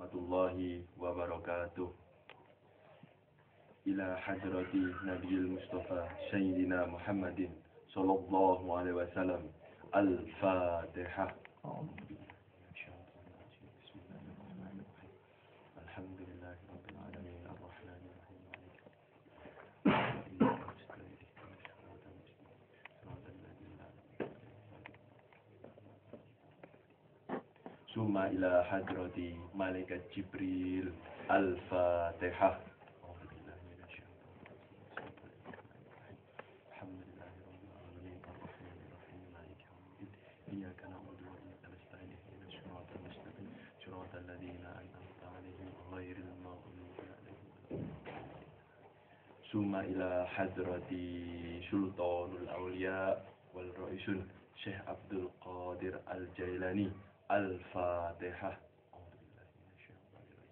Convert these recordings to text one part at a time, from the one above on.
warahmatullahi wabarakatuh. Ila hadrati Nabiyil Mustafa Sayyidina Muhammadin sallallahu alaihi wasallam. Al-Fatihah. Summa ila hadrati Malaikat Jibril. Al-Fatihah. Summa ila hadrati Sultanul Aulia wal Ra'isun Syekh Abdul Qadir Al-Jailani. Al-Fatihah.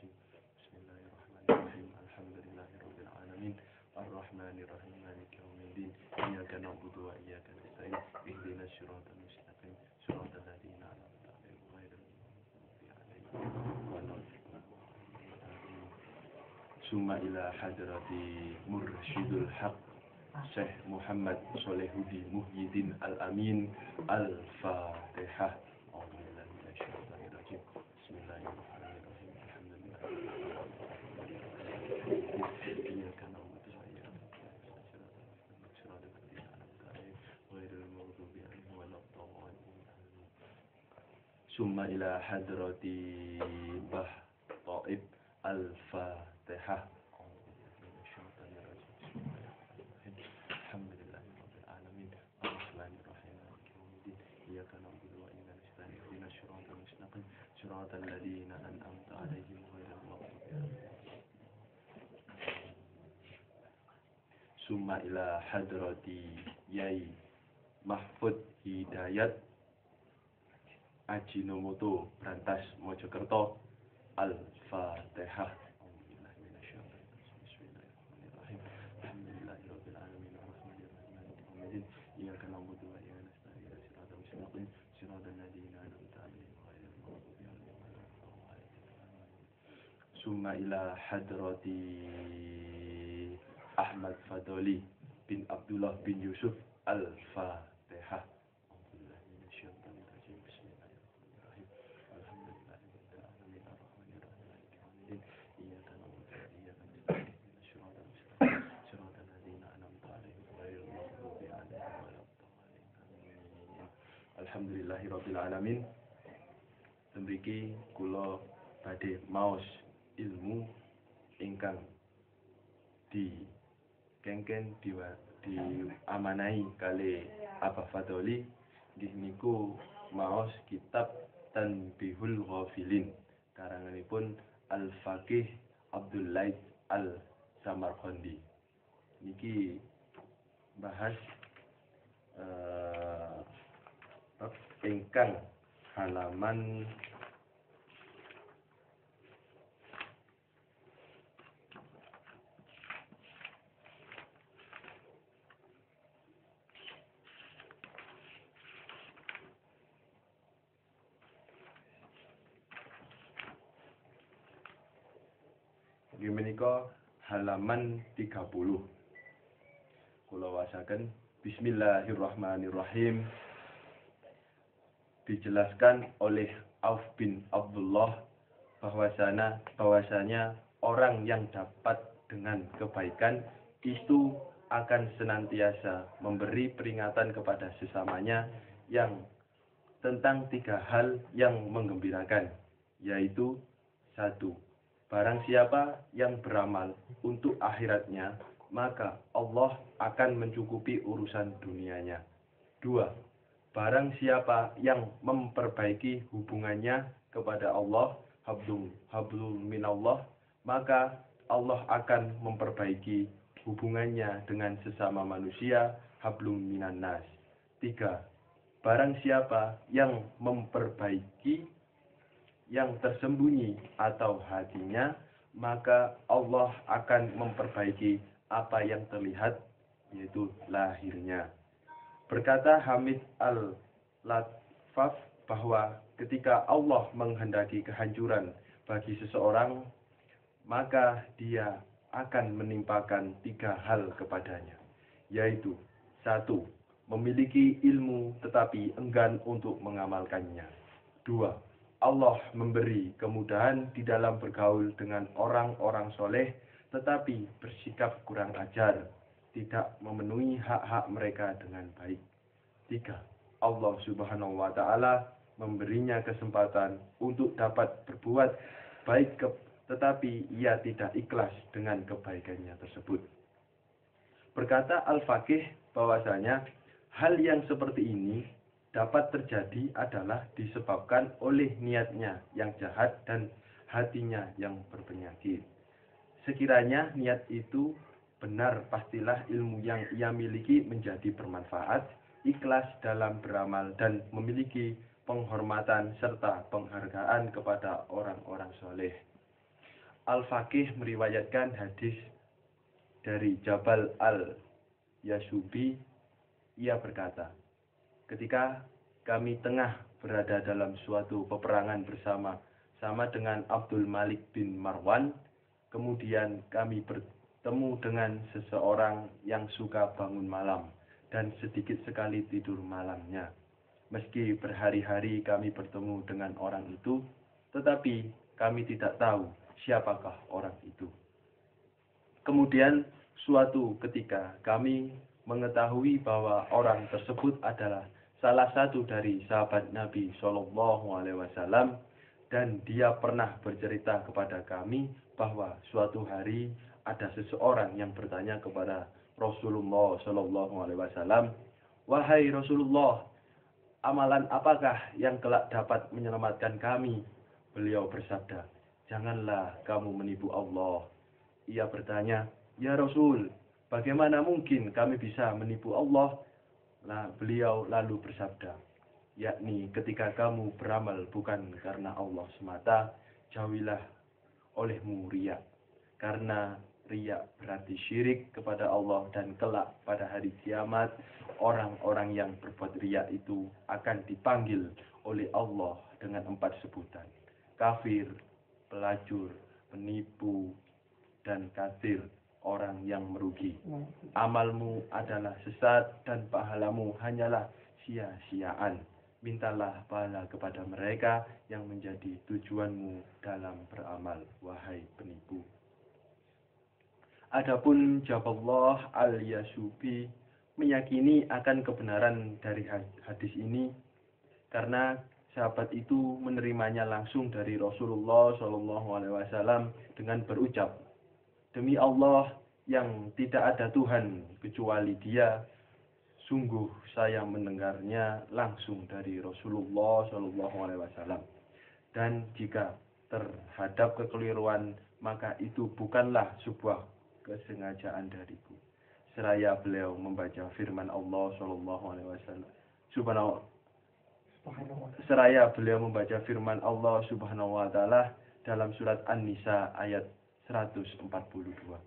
Bismillahirrahmanirrahim. Alhamdulillahirabbil alamin. Arrahmanirrahim. Maliki yaumiddin. Iyyaka na'budu wa iyyaka nasta'in. Ihdinas siratal mustaqim. Siratal ladzina an'amta 'alaihim ghairil maghdubi 'alaihim waladdallin. Summa ila hadrati Mursyidul Haq Syekh Muhammad Sholihuddin Muhyiddin Al-Amin. Al-Fatihah. Summa ila hadrati Bah Taib. Al-Fatihah. Alhamdulillahirabbil alamin. Arrahmanirrahim. Maliki yaumiddin. Iyyaka na'budu wa iyyaka nasta'in. Ihdinas siratal mustaqim. Siratal ladzina an'amta 'alaihim ghairil maghdubi 'alaihim. Summa ila hadrati Yai Mahfud Hidayat Ajinomoto Brantas Mojokerto. Al-Fatihah. Bismillahirrahmanirrahim. Alhamdulillahirabbil alamin. Arrahmanirrahim. Maliki yaumiddin. Iyyaka na'budu wa iyyaka nasta'in. Ihdinas siratal mustaqim. Siratal ladzina an'amta 'alaihim ghairil maghdubi 'alaihim waladdallin. Summa ila hadrati Ahmad Fadoli bin Abdullah bin Yusuf. Al-Fatihah. Alhamdulillahirabbil alamin. Mriki kula badhe maos ilmu ingkang dikengken diamanahi kali Abah Fadoli nggih niku maos kitab Tanbihul Ghafilin karanganipun Al-Faqih Abdul Laith Al-Samarqandi. Niki bahas ingkang halaman menika halaman 30. Kula wasaken Bismillahirrahmanirrahim. Dijelaskan oleh Auf bin Abdullah bahwasanya orang yang dapat dengan kebaikan itu akan senantiasa memberi peringatan kepada sesamanya yang tentang 3 hal yang menggembirakan, yaitu 1. Barang siapa yang beramal untuk akhiratnya, maka Allah akan mencukupi urusan dunianya. 2. Barang siapa yang memperbaiki hubungannya kepada Allah, hablum minallah, maka Allah akan memperbaiki hubungannya dengan sesama manusia, hablum minannas. 3. Barang siapa yang memperbaiki yang tersembunyi atau hatinya, maka Allah akan memperbaiki apa yang terlihat, yaitu lahirnya. Berkata Hamid Al-Latfaf bahwa ketika Allah menghendaki kehancuran bagi seseorang, maka dia akan menimpakan 3 hal kepadanya, yaitu 1. Memiliki ilmu tetapi enggan untuk mengamalkannya. 2. Allah memberi kemudahan di dalam bergaul dengan orang-orang soleh tetapi bersikap kurang ajar, tidak memenuhi hak-hak mereka dengan baik. 3. Allah Subhanahu wa Ta'ala memberinya kesempatan untuk dapat berbuat baik tetapi ia tidak ikhlas dengan kebaikannya tersebut. Berkata Al-Faqih bahwasanya hal yang seperti ini dapat terjadi adalah disebabkan oleh niatnya yang jahat dan hatinya yang berpenyakit. Sekiranya niat itu benar, pastilah ilmu yang ia miliki menjadi bermanfaat, ikhlas dalam beramal, dan memiliki penghormatan serta penghargaan kepada orang-orang soleh. Al-Faqih meriwayatkan hadis dari Jabal al-Yasubi. Ia berkata, ketika kami tengah berada dalam suatu peperangan bersama dengan Abdul Malik bin Marwan, kemudian kami bertemu dengan seseorang yang suka bangun malam dan sedikit sekali tidur malamnya. Meski berhari-hari kami bertemu dengan orang itu, tetapi kami tidak tahu siapakah orang itu. Kemudian suatu ketika kami mengetahui bahwa orang tersebut adalah salah satu dari sahabat Nabi Shallallahu Alaihi Wasallam, dan dia pernah bercerita kepada kami bahwa suatu hari ada seseorang yang bertanya kepada Rasulullah Shallallahu Alaihi Wasallam, "Wahai Rasulullah, amalan apakah yang kelak dapat menyelamatkan kami?" Beliau bersabda, "Janganlah kamu menipu Allah." Ia bertanya, "Ya Rasul, bagaimana mungkin kami bisa menipu Allah?" Beliau lalu bersabda, yakni ketika kamu beramal bukan karena Allah semata, jauhilah olehmu riya. Karena riya berarti syirik kepada Allah, dan kelak pada hari kiamat orang-orang yang berbuat riya itu akan dipanggil oleh Allah dengan 4 sebutan: kafir, pelacur, penipu, dan kafir, orang yang merugi. Amalmu adalah sesat dan pahalamu hanyalah sia-siaan. Mintalah pahala kepada mereka yang menjadi tujuanmu dalam beramal, wahai penipu. Adapun Jaballah al-Yasubi meyakini akan kebenaran dari hadis ini karena sahabat itu menerimanya langsung dari Rasulullah SAW dengan berucap, "Demi Allah yang tidak ada Tuhan kecuali Dia, sungguh saya mendengarnya langsung dari Rasulullah SAW. Dan jika terhadap kekeliruan, maka itu bukanlah sebuah kesengajaan dariku." Seraya beliau membaca firman Allah Seraya beliau membaca firman Allah Subhanahu wa Ta'ala dalam surat An-Nisa ayat 142.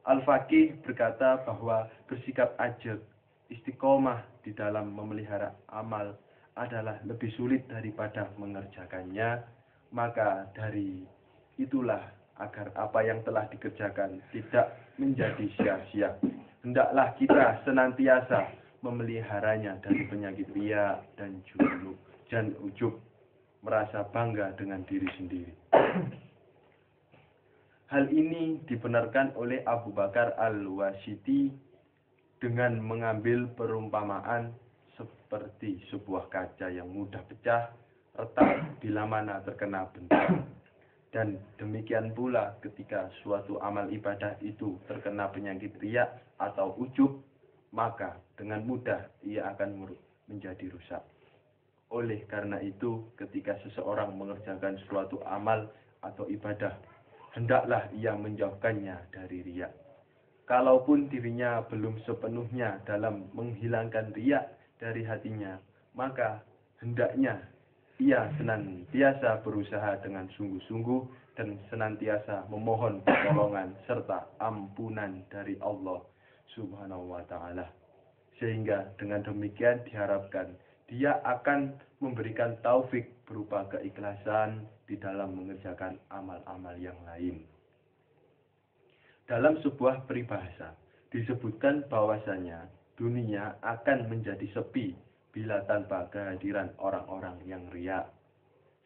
Al-Faqih berkata bahwa bersikap ajab, istiqomah di dalam memelihara amal adalah lebih sulit daripada mengerjakannya. Maka dari itulah, agar apa yang telah dikerjakan tidak menjadi sia-sia, hendaklah kita senantiasa memeliharanya dari penyakit riya dan ujub, merasa bangga dengan diri sendiri. Hal ini dibenarkan oleh Abu Bakar al-Wasiti dengan mengambil perumpamaan seperti sebuah kaca yang mudah pecah, retak bila mana terkena benturan. Dan demikian pula ketika suatu amal ibadah itu terkena penyakit riya atau ujub, maka dengan mudah ia akan menjadi rusak. Oleh karena itu, ketika seseorang mengerjakan suatu amal atau ibadah, hendaklah ia menjauhkannya dari riya. Kalaupun dirinya belum sepenuhnya dalam menghilangkan riya dari hatinya, maka hendaknya ia senantiasa berusaha dengan sungguh-sungguh dan senantiasa memohon pertolongan serta ampunan dari Allah Subhanahu wa Ta'ala. Sehingga dengan demikian diharapkan dia akan memberikan taufik berupa keikhlasan di dalam mengerjakan amal-amal yang lain. Dalam sebuah peribahasa disebutkan bahwasanya dunia akan menjadi sepi bila tanpa kehadiran orang-orang yang riya.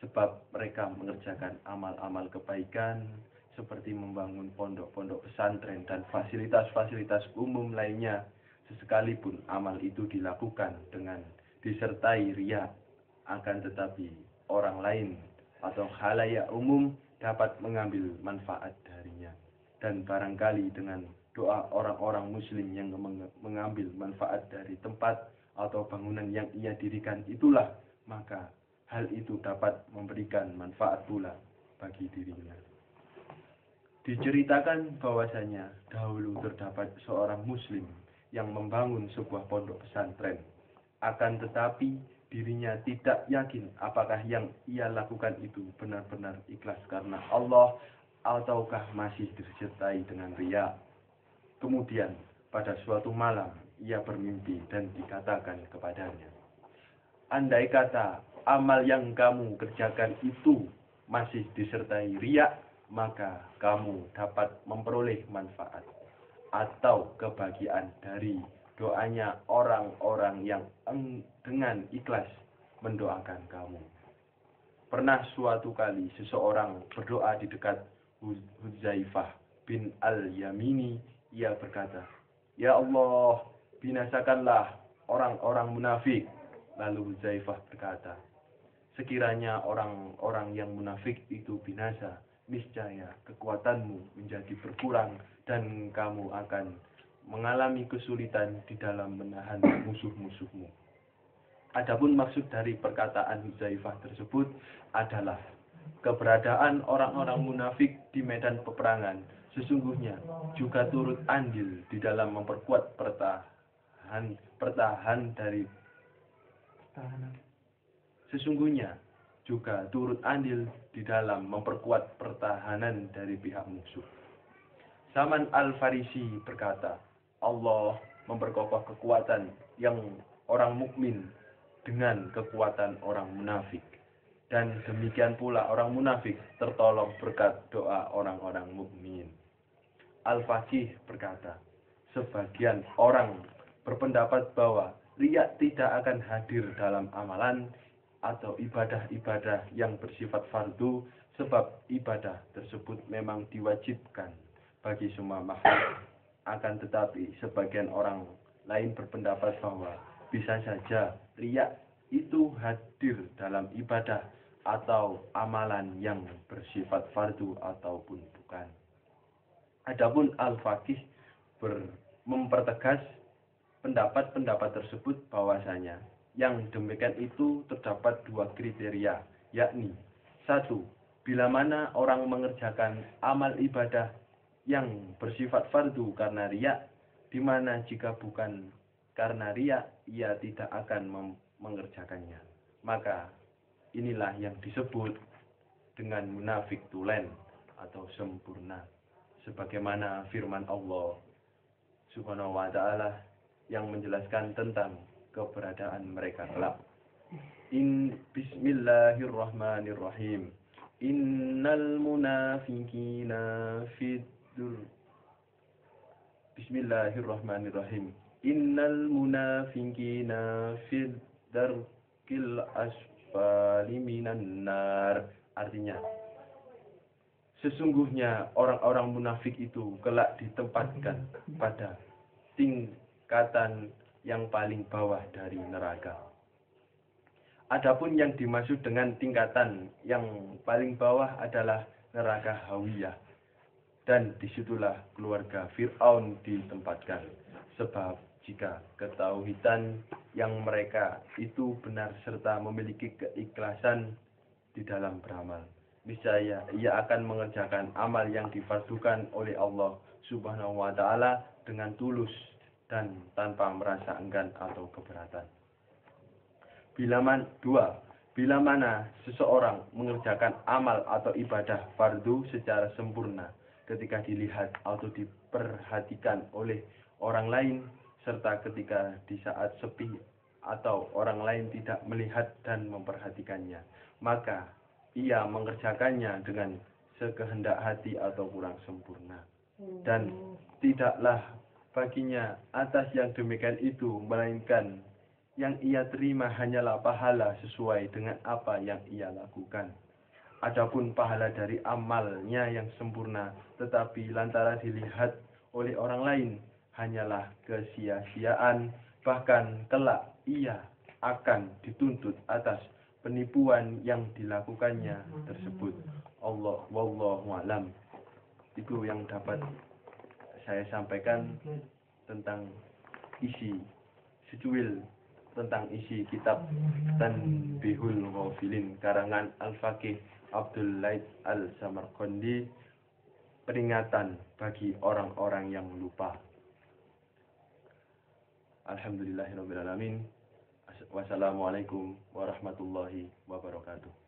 Sebab mereka mengerjakan amal-amal kebaikan seperti membangun pondok-pondok pesantren dan fasilitas-fasilitas umum lainnya, sekalipun amal itu dilakukan dengan disertai riya, akan tetapi orang lain atau khalayak umum dapat mengambil manfaat darinya. Dan barangkali dengan doa orang-orang muslim yang mengambil manfaat dari tempat atau bangunan yang ia dirikan itulah, maka hal itu dapat memberikan manfaat pula bagi dirinya. Diceritakan bahwasanya dahulu terdapat seorang muslim yang membangun sebuah pondok pesantren. Akan tetapi dirinya tidak yakin apakah yang ia lakukan itu benar-benar ikhlas karena Allah ataukah masih disertai dengan riya. Kemudian pada suatu malam ia bermimpi dan dikatakan kepadanya, andai kata amal yang kamu kerjakan itu masih disertai riya, maka kamu dapat memperoleh manfaat atau kebahagiaan dari doanya orang-orang yang dengan ikhlas mendoakan kamu. Pernah suatu kali seseorang berdoa di dekat Hudzaifah bin Al-Yamini. Ia berkata, ya Allah, binasakanlah orang-orang munafik. Lalu Hudzaifah berkata, sekiranya orang-orang yang munafik itu binasa, niscaya kekuatanmu menjadi berkurang dan kamu akan mengalami kesulitan di dalam menahan musuh-musuhmu. Adapun maksud dari perkataan Hudzaifah tersebut adalah keberadaan orang-orang munafik di medan peperangan sesungguhnya juga turut andil di dalam memperkuat pertahanan dari sesungguhnya juga turut andil di dalam memperkuat pertahanan dari pihak musuh. Salman Al-Farisi berkata, Allah memperkokoh kekuatan yang orang mukmin dengan kekuatan orang munafik. Dan demikian pula orang munafik tertolong berkat doa orang-orang mukmin. Al-Faqih berkata, sebagian orang berpendapat bahwa riya tidak akan hadir dalam amalan atau ibadah-ibadah yang bersifat fardu, sebab ibadah tersebut memang diwajibkan bagi semua makhluk. Akan tetapi sebagian orang lain berpendapat bahwa bisa saja riya itu hadir dalam ibadah atau amalan yang bersifat fardu ataupun bukan. Adapun Al-Faqih mempertegas pendapat-pendapat tersebut bahwasanya yang demikian itu terdapat dua kriteria, yakni 1. Bila mana orang mengerjakan amal ibadah yang bersifat fardu karena riya, di mana jika bukan karena riya ia tidak akan mengerjakannya. Maka inilah yang disebut dengan munafik tulen atau sempurna. Sebagaimana firman Allah Subhanahu wa ta'ala yang menjelaskan tentang keberadaan mereka kelak. Bismillahirrahmanirrahim. Innal munafiqina Bismillahirrahmanirrahim. Innal munafiqina fid darkil asfali minan nar. Artinya, sesungguhnya orang-orang munafik itu kelak ditempatkan pada tingkatan yang paling bawah dari neraka. Adapun yang dimaksud dengan tingkatan yang paling bawah adalah neraka Hawiyah. Dan disitulah keluarga Fir'aun ditempatkan. Sebab jika ketauhidan yang mereka itu benar serta memiliki keikhlasan di dalam beramal, niscaya ia akan mengerjakan amal yang difardukan oleh Allah Subhanahu wa ta'ala dengan tulus dan tanpa merasa enggan atau keberatan. Bila mana seseorang mengerjakan amal atau ibadah fardu secara sempurna ketika dilihat atau diperhatikan oleh orang lain, serta ketika di saat sepi atau orang lain tidak melihat dan memperhatikannya, maka ia mengerjakannya dengan sekehendak hati atau kurang sempurna. Dan tidaklah baginya atas yang demikian itu, melainkan yang ia terima hanyalah pahala sesuai dengan apa yang ia lakukan. Adapun pahala dari amalnya yang sempurna, tetapi lantaran dilihat oleh orang lain, hanyalah kesia-siaan, bahkan kelak ia akan dituntut atas penipuan yang dilakukannya tersebut. Wallahu a'lam. Itu yang dapat saya sampaikan tentang isi secuil tentang isi kitab Tanbihul Ghafilin karangan Al-Faqih Abdul Laith Al-Samarqandi, peringatan bagi orang-orang yang lupa. Alhamdulillahirabbil alamin. Wassalamualaikum warahmatullahi wabarakatuh.